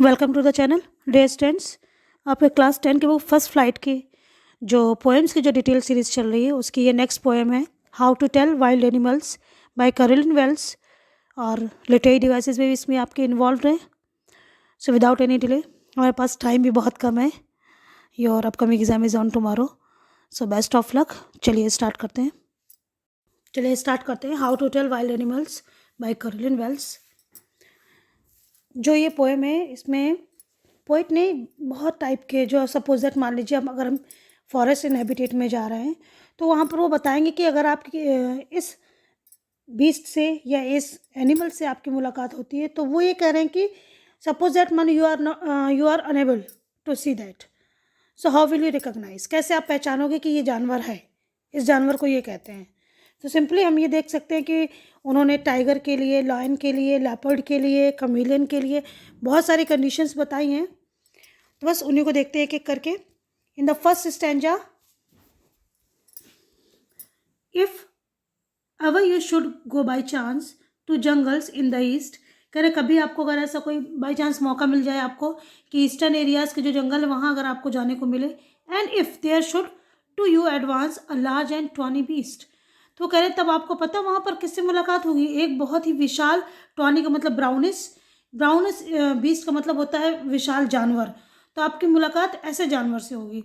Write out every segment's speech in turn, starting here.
Welcome to the channel dear students. आपके class 10 के वो फर्स्ट फ्लाइट की जो पोएम्स की जो डिटेल सीरीज़ चल रही है उसकी ये नेक्स्ट पोएम है how to tell wild animals by Carolyn Wells. और लिटरेरी डिवाइसेस में भी इसमें आपके इन्वॉल्व हैं। सो विदाउट एनी डिले, हमारे पास टाइम भी बहुत कम है। Your upcoming exam is on tomorrow, so best of luck. चलिए स्टार्ट करते हैं how to tell wild animals by Carolyn Wells. जो ये पोएम है इसमें पोइट ने बहुत टाइप के, जो सपोज दैट मान लीजिए अगर हम फॉरेस्ट इन हैबिटेट में जा रहे हैं तो वहाँ पर वो बताएंगे कि अगर आपकी इस बीस्ट से या इस एनिमल से आपकी मुलाकात होती है तो वो ये कह रहे हैं कि सपोज दैट मान you are unable to see that, so how will you recognise, कैसे आप पहचानोगे कि ये जानवर है, इस जानवर को ये कहते हैं। तो सिंपली हम ये देख सकते हैं कि उन्होंने टाइगर के लिए, लायन के लिए, लेपर्ड के लिए, कमीलियन के लिए बहुत सारी कंडीशंस बताई हैं। तो बस उन्हीं को देखते हैं एक एक करके। In the first stanza, if ever you should go by chance to jungles in the east, कह रहे कभी आपको अगर ऐसा कोई बाई चांस मौका मिल जाए आपको कि ईस्टर्न एरियाज़ के जो जंगल है वहाँ अगर आपको जाने को मिले, and if there should to you advance a large and tawny beast, तो कह रहे तब आपको पता वहाँ पर किससे मुलाकात होगी, एक बहुत ही विशाल, टॉनी का मतलब ब्राउनिश बीस्ट का मतलब होता है विशाल जानवर, तो आपकी मुलाकात ऐसे जानवर से होगी।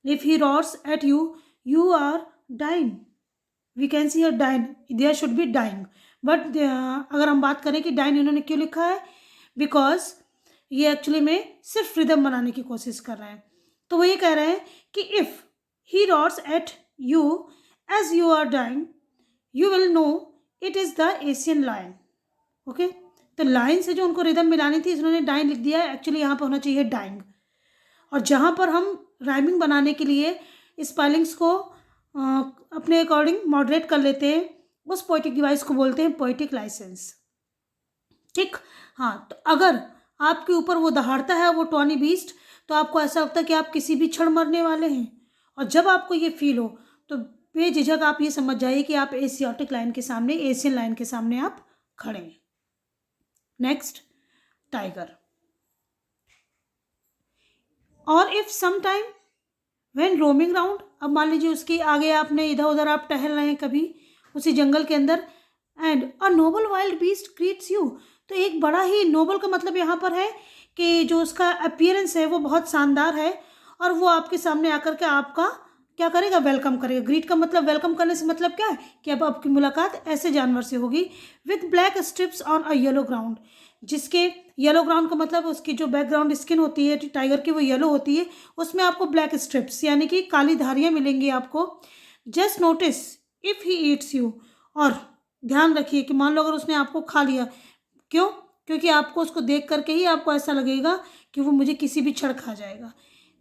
If he roars at you, you are dying, we can see dine, there should be dying, but अगर हम बात करें कि डाइन इन्होंने क्यों लिखा है, बिकॉज ये एक्चुअली में सिर्फ रिदम बनाने की कोशिश कर रहे हैं। तो वो ये कह रहे हैं कि if he roars at you as you are dying, you will know it is the Asian lion. Okay, तो लाइन से जो उनको रिदम मिलानी थी इन्होंने डाइन लिख दिया है, एक्चुअली यहाँ पर होना चाहिए डाइंग। और जहाँ पर हम राइमिंग बनाने के लिए स्पेलिंग्स को अपने अकॉर्डिंग मॉडरेट कर लेते हैं, उस पोइटिक डिवाइस को बोलते हैं पोइटिक लाइसेंस। ठीक, हाँ, तो अगर आपके ऊपर वो दहाड़ता है वो टॉनी बीस्ट, तो आपको ऐसा लगता है कि आप किसी भी क्षण मरने वाले हैं, और जब आपको ये फील हो तो बेझिझक आप ये समझ जाइए कि आप एशियाटिक लाइन के सामने, एशियन लाइन के सामने आप खड़े हैं। Next, tiger. और if some time when roaming round, अब मान लीजिए उसके आगे आपने इधर उधर आप टहल रहे हैं कभी उसी जंगल के अंदर, and a Nobel wild beast greets you, तो एक बड़ा ही नोबल का मतलब यहाँ पर है कि जो उसका अपीयरेंस है वो बहुत शानदार है, और वो आपके सामने आकर के आपका क्या करेगा, वेलकम करेगा। ग्रीट का मतलब, वेलकम करने से मतलब क्या है कि अब आपकी मुलाकात ऐसे जानवर से होगी। With black strips on a yellow ground, जिसके येलो ग्राउंड का मतलब उसकी जो बैकग्राउंड स्किन होती है टाइगर की वो येलो होती है, उसमें आपको ब्लैक स्ट्रिप्स यानी कि काली धारियाँ मिलेंगी आपको। Just notice if he eats you, और ध्यान रखिए कि मान लो अगर उसने आपको खा लिया, क्यों, क्योंकि आपको उसको देख करके ही आपको ऐसा लगेगा कि वो मुझे किसी भी क्षण खा जाएगा।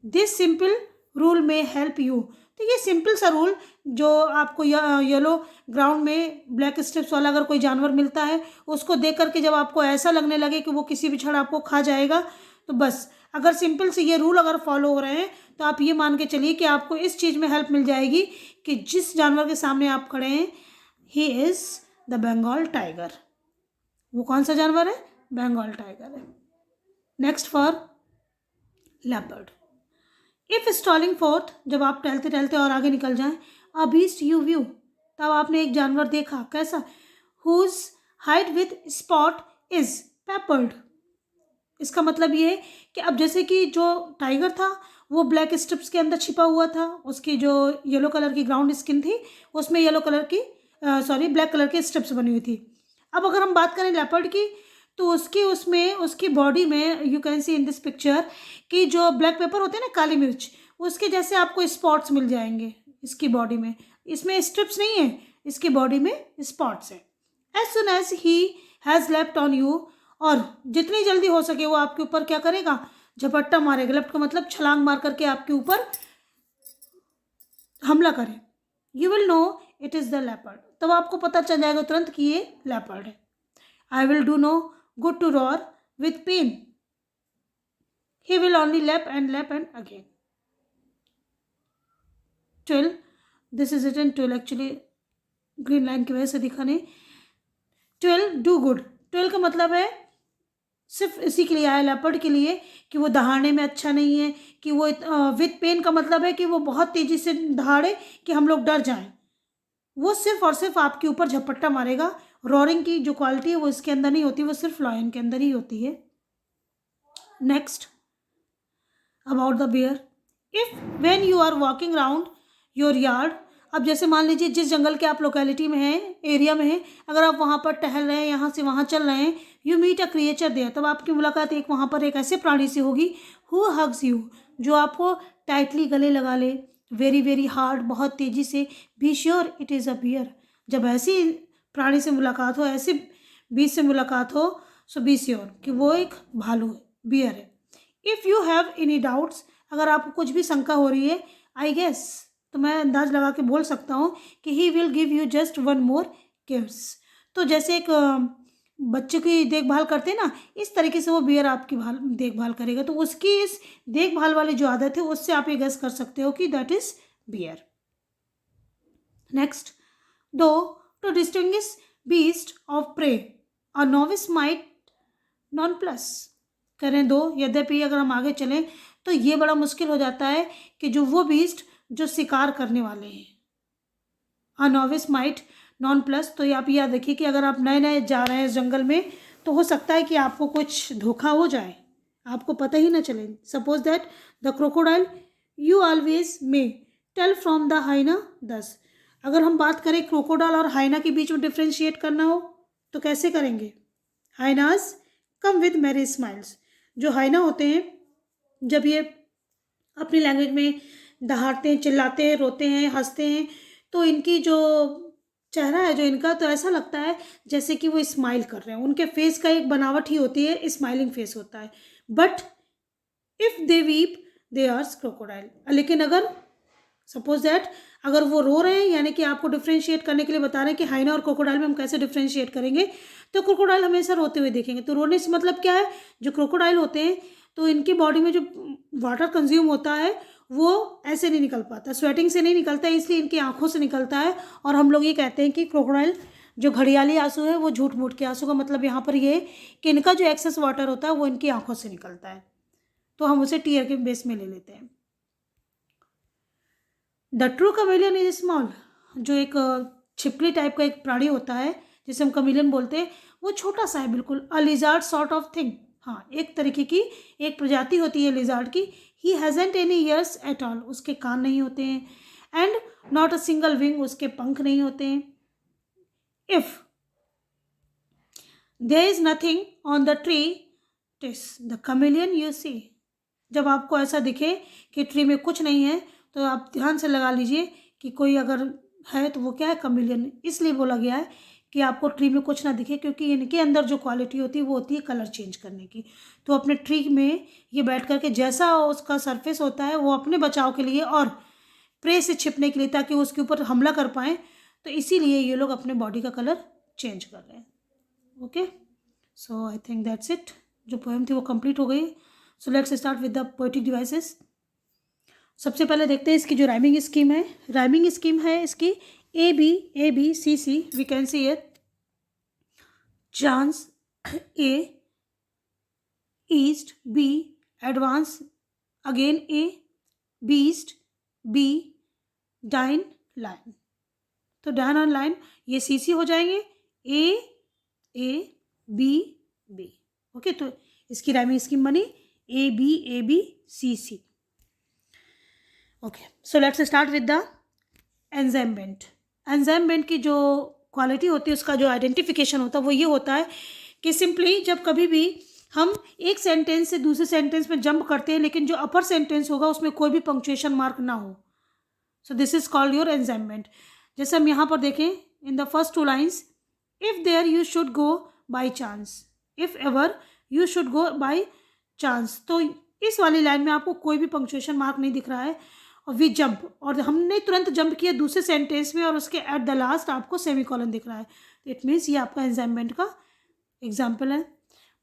दिस सिंपल रूल में हेल्प यू, तो ये सिंपल सा रूल जो आपको येलो ग्राउंड में ब्लैक स्ट्रिप्स वाला अगर कोई जानवर मिलता है उसको देख करके जब आपको ऐसा लगने लगे कि वो किसी भी क्षण आपको खा जाएगा, तो बस अगर सिंपल से ये रूल अगर फॉलो हो रहे हैं तो आप ये मान के चलिए कि आपको इस चीज़ में हेल्प मिल जाएगी कि जिस जानवर के सामने आप खड़े हैं he is the Bengal tiger. वो कौन सा जानवर है, बंगाल टाइगर है। Next for leopard. If stalling forth, जब आप टहलते टहलते और आगे निकल जाएं, अ बीस्ट यू व्यू, तब आपने एक जानवर देखा, कैसा, whose height with spot is peppered. इसका मतलब ये है कि अब जैसे कि जो टाइगर था वो ब्लैक स्ट्रिप्स के अंदर छिपा हुआ था, उसकी जो येलो कलर की ग्राउंड स्किन थी उसमें येलो कलर की ब्लैक कलर की स्ट्रिप्स बनी हुई थी। अब अगर हम बात करें लेपर्ड की, तो उसकी बॉडी में you can see in this picture कि जो ब्लैक पेपर होते हैं ना, काली मिर्च, उसके जैसे आपको स्पॉट्स मिल जाएंगे इसकी बॉडी में। इसमें स्ट्रिप्स नहीं है, इसकी बॉडी में स्पॉट्स है। As soon as he has left on you, और जितनी जल्दी हो सके वो आपके ऊपर क्या करेगा, झपट्टा मारेगा। लेफ्ट का मतलब छलांग मार करके आपके ऊपर हमला करे। You will know it is the leopard, तब आपको पता चल जाएगा तुरंत कि ये लेपर्ड है। I will do no good to roar with pain, he will only lap and again. 12, this is written 12, actually green line की वजह से दिखा नहीं। 12, डू गुड, 12 का मतलब है सिर्फ इसी के लिए आया, लेपर्ड के लिए, कि वो दहाड़ने में अच्छा नहीं है, कि वो विथ पेन का मतलब है कि वो बहुत तेज़ी से दहाड़े कि हम लोग डर जाएं। वो सिर्फ और सिर्फ आपके ऊपर झपट्टा मारेगा। रॉरिंग की जो क्वालिटी है वो इसके अंदर नहीं होती, वो सिर्फ लायन के अंदर ही होती है। Next, about the bear, if when you are walking round your yard, अब जैसे मान लीजिए जिस जंगल के आप लोकेलिटी में हैं, एरिया में हैं, अगर आप वहाँ पर टहल रहे हैं, यहाँ से वहाँ चल रहे हैं, you meet a creature there, तब आपकी मुलाकात एक वहाँ पर एक ऐसे प्राणी से होगी हु हग्स यू, जो आपको टाइटली गले लगा ले, वेरी वेरी हार्ड, बहुत तेज़ी से। Be sure it is a bear, जब ऐसी प्राणी से मुलाकात हो, ऐसे बीज से मुलाकात हो, सो बी श्योर कि वो एक भालू है, बियर है। If you have any doubts, अगर आपको कुछ भी शंका हो रही है, आई गेस, तो मैं अंदाज लगा के बोल सकता हूँ कि he will give you just one more किस। तो जैसे एक बच्चे की देखभाल करते हैं ना, इस तरीके से वो बियर आपकी देखभाल करेगा। तो उसकी इस देखभाल वाली जो आदत है, उससे आप ये गेस कर सकते हो कि that is bear. Next, though to distinguish beast of prey, a novice might nonplus, करें दो, यद्यपि अगर हम आगे चलें तो ये बड़ा मुश्किल हो जाता है कि जो वो बीस्ट जो शिकार करने वाले हैं, अ नोविस माइट नॉन प्लस, तो आप याद रखिए कि अगर आप नए नए जा रहे हैं इस जंगल में, तो हो सकता है कि आपको कुछ धोखा हो जाए, आपको पता ही ना चले। Suppose that the crocodile you always may tell from the hyena thus, अगर हम बात करें क्रोकोडाइल और हाइना के बीच में डिफ्रेंशिएट करना हो तो कैसे करेंगे? हाइनास कम विद मेरी स्माइल्स, जो हाइना होते हैं जब ये अपनी लैंग्वेज में दहाड़ते हैं, चिल्लाते हैं, रोते हैं, हंसते हैं, तो इनकी जो चेहरा है जो इनका, तो ऐसा लगता है जैसे कि वो स्माइल कर रहे हैं। उनके फेस का एक बनावट ही होती है, स्माइलिंग फेस होता है। But if they weep they are crocodile, लेकिन अगर सपोज दैट अगर वो रो रहे हैं, यानी कि आपको डिफ्रेंशिएट करने के लिए बता रहे हैं कि हाइना और क्रोकोडाइल में हम कैसे डिफ्रेंशिएट करेंगे, तो क्रोकोडाइल हमेशा रोते हुए देखेंगे। तो रोने से मतलब क्या है, जो क्रोकोडाइल होते हैं तो इनकी बॉडी में जो वाटर कंज्यूम होता है वो ऐसे नहीं निकल पाता, स्वेटिंग से नहीं निकलता है, इसलिए इनकी आंखों से निकलता है। और हम लोग ये कहते हैं कि क्रोकोडाइल जो घड़ियाली आंसू है वो झूठ मूठ के आंसू, का मतलब यहाँ पर ये है कि इनका जो एक्सेस वाटर होता है वो इनकी आंखों से निकलता है, तो हम उसे टीयर के बेस में ले लेते हैं। The true chameleon is small, जो एक छिपकली टाइप का एक प्राणी होता है जिसे हम कमेलियन बोलते हैं, वो छोटा सा है बिल्कुल, अ लिजार्ड सॉर्ट ऑफ थिंग, हाँ एक तरीके की एक प्रजाति होती है लिजार्ड की। He hasn't any years at all, उसके कान नहीं होते हैं, and not a single wing, उसके पंख नहीं होते हैं। If there is nothing on the tree TISS the chameleon you see, जब आपको ऐसा दिखे कि ट्री में कुछ नहीं है, तो आप ध्यान से लगा लीजिए कि कोई अगर है तो वो क्या है, कमेलियन। इसलिए बोला गया है कि आपको ट्री में कुछ ना दिखे, क्योंकि इनके अंदर जो क्वालिटी होती है वो होती है कलर चेंज करने की। तो अपने ट्री में ये बैठ करके जैसा उसका सरफेस होता है वो अपने बचाव के लिए और प्रे से छिपने के लिए, ताकि वो उसके ऊपर हमला कर पाएँ, तो इसीलिए ये लोग अपने बॉडी का कलर चेंज कर रहे हैं। Okay, so I think that's it, जो पोएम थी वो कंप्लीट हो गई। So let's start with the poetic devices. सबसे पहले देखते हैं इसकी जो राइमिंग स्कीम है। राइमिंग स्कीम है इसकी A B C C, we can see it. Chance A, east B, advance again A, beast B, dine line. तो डाइन और लाइन ये सी सी हो जाएंगे, ए बी बी। ओके, तो इसकी राइमिंग स्कीम बनी A B C C. Okay, so let's start with the enjambment. Enjambment की जो क्वालिटी होती है, उसका जो आइडेंटिफिकेशन होता है वो ये होता है कि सिंपली जब कभी भी हम एक सेंटेंस से दूसरे सेंटेंस में जंप करते हैं, लेकिन जो अपर सेंटेंस होगा उसमें कोई भी पंक्चुएशन मार्क ना हो, so this is called your enjambment. जैसे हम यहाँ पर देखें in the first two lines, if there you should go by chance, if ever you should go by chance, तो इस वाली लाइन में आपको कोई भी पंक्चुएशन मार्क नहीं दिख रहा है, और वी जंप, और हमने तुरंत जंप किया दूसरे सेंटेंस में और उसके एट द लास्ट आपको सेमीकोलन दिख रहा है, तो इट मीन्स ये आपका एंजाइममेंट का एग्जाम्पल है।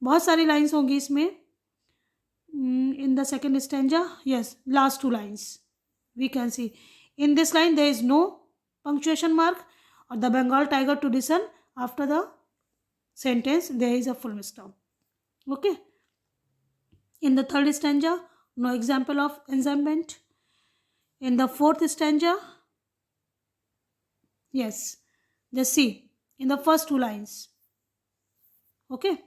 बहुत सारी लाइन्स होंगी इसमें। In the second stanza, yes, last two lines we can see in this line there is no punctuation mark, or the Bengal tiger to listen after the sentence there is a full stop. Okay. In the third stanza, no example of enjambment. In the fourth stanza, yes, just see in the first two lines. Okay.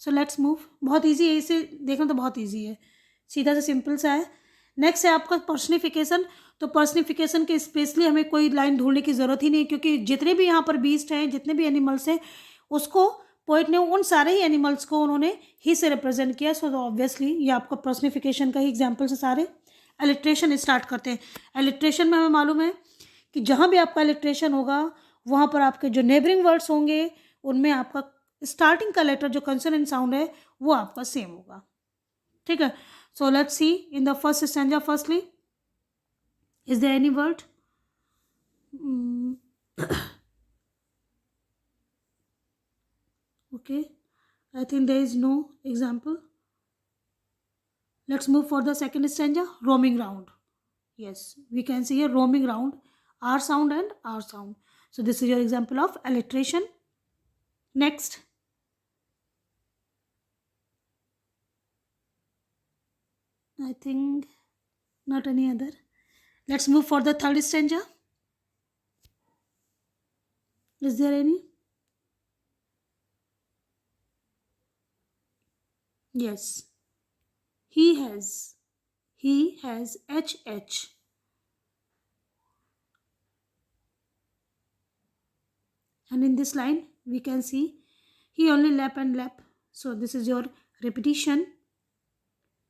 So let's move. बहुत easy है, इसे देखना तो बहुत easy है, सीधा सा simple सा है. नेक्स्ट है आपका पर्सनिफिकेशन. तो पर्सनिफिकेशन के स्पेशली हमें कोई लाइन ढूंढने की ज़रूरत ही नहीं, क्योंकि जितने भी यहाँ पर बीस्ट हैं, जितने भी एनिमल्स हैं, उसको पोइट ने उन सारे ही एनिमल्स को उन्होंने ही से रिप्रेजेंट किया. सो ऑब्वियसली ये आपका पर्सनिफिकेशन का ही एग्जाम्पल्स है सारे. एलिट्रेशन स्टार्ट करते हैं. एलिट्रेशन में हमें मालूम है कि जहाँ भी आपका एलिट्रेशन होगा वहाँ पर आपके जो नेबरिंग वर्ड्स होंगे उनमें आपका स्टार्टिंग का लेटर जो कंसोनेंट साउंड है वो आपका सेम होगा. ठीक है. So let's see in the first stanza. Firstly, is there any word? Okay, I think there is no example. Let's move for the second stanza, roaming round. Yes, we can see here roaming round, R sound and R sound. So this is your example of alliteration. Next, I think not any other. Let's move for the third stanza. Is there any? Yes. He has HH. And in this line we can see he only lap and lap. So this is your repetition.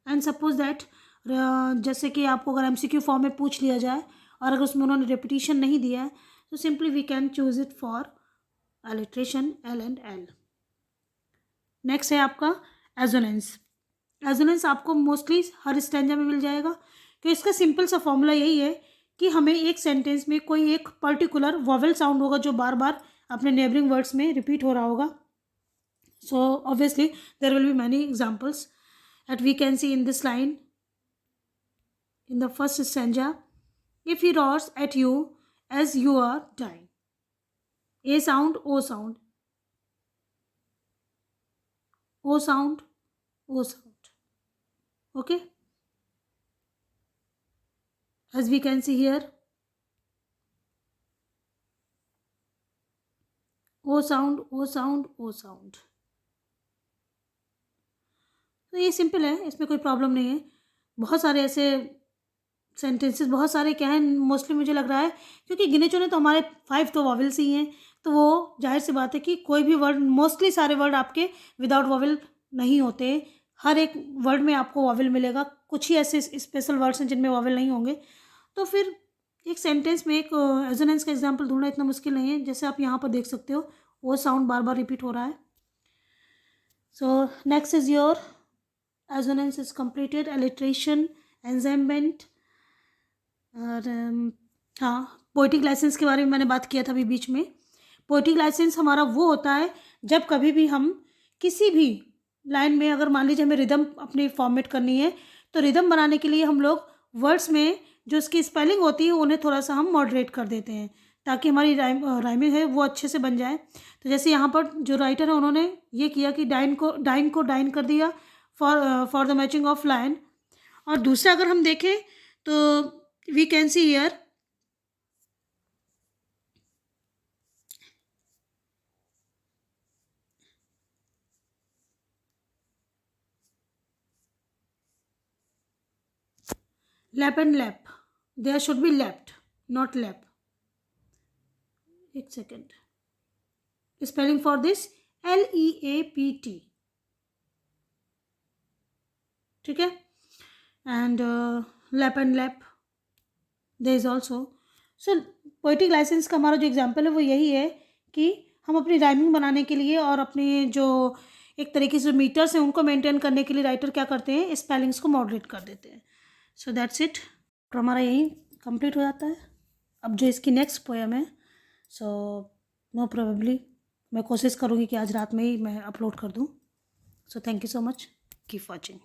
And suppose that जैसे कि आपको अगर MCQ form में पूछ लिया जाए और अगर उसमें उन्होंने repetition नहीं दिया है तो simply we can choose it for alliteration L and L. Next है आपका एजोनेंस. एजोनेंस आपको मोस्टली हर स्टैंजा में मिल जाएगा, कि इसका सिंपल सा फॉर्मूला यही है कि हमें एक सेंटेंस में कोई एक पर्टिकुलर वॉवेल साउंड होगा जो बार बार अपने नेबरिंग वर्ड्स में रिपीट हो रहा होगा. So obviously there will be many examples that we can see in this line. In the first stanza, if he roars at you as you are dying. A sound, O sound. O sound, O sound. Okay. As we can see here, O sound, O sound, O sound. तो ये simple है, इसमें कोई problem नहीं है. बहुत सारे ऐसे सेंटेंसेस, बहुत सारे क्या हैं, मोस्टली मुझे लग रहा है क्योंकि गिने चुने तो हमारे 5 तो वॉवेल्स ही हैं, तो वो जाहिर सी बात है कि कोई भी वर्ड, मोस्टली सारे वर्ड आपके विदाउट वॉवेल नहीं होते. हर एक वर्ड में आपको वॉवेल मिलेगा. कुछ ही ऐसे स्पेशल वर्ड्स हैं जिनमें वॉवेल नहीं होंगे. तो फिर एक सेंटेंस में एक एजोनेंस का एग्जाम्पल ढूंढना इतना मुश्किल नहीं है. जैसे आप यहाँ पर देख सकते हो वो साउंड बार बार रिपीट हो रहा है. So next is your assonance is completed. Alliteration, enjambment. और हाँ, पोइटिक लाइसेंस के बारे में मैंने बात किया था अभी बीच में. पोइटिक लाइसेंस हमारा वो होता है जब कभी भी हम किसी भी लाइन में, अगर मान लीजिए हमें रिदम अपनी फॉर्मेट करनी है, तो रिदम बनाने के लिए हम लोग वर्ड्स में जो इसकी स्पेलिंग होती है उन्हें थोड़ा सा हम मॉडरेट कर देते हैं ताकि हमारी राइमिंग है वो अच्छे से बन जाए. तो जैसे यहाँ पर जो राइटर है उन्होंने ये किया कि डाइन को डाइन कर दिया for the matching of line. और दूसरा अगर हम देखें तो we can see here lap and lap. There should be lapped, not lap. एक second. Spelling for this LEAPT. ठीक है. And lap and lap there is also. So poetic licence का हमारा जो एग्जाम्पल है वो यही है कि हम अपनी राइमिंग बनाने के लिए और अपने जो एक तरीके से मीटर्स हैं उनको मेंटेन करने के लिए राइटर क्या करते हैं, स्पेलिंग्स को मॉडरेट कर देते हैं. So that's it. तो हमारा यही कंप्लीट हो जाता है. अब जो इसकी नेक्स्ट पोएम है, सो नो प्रोबेबली मैं कोशिश करूँगी कि आज रात में ही मैं अपलोड कर दूँ. So thank you so much. Keep watching.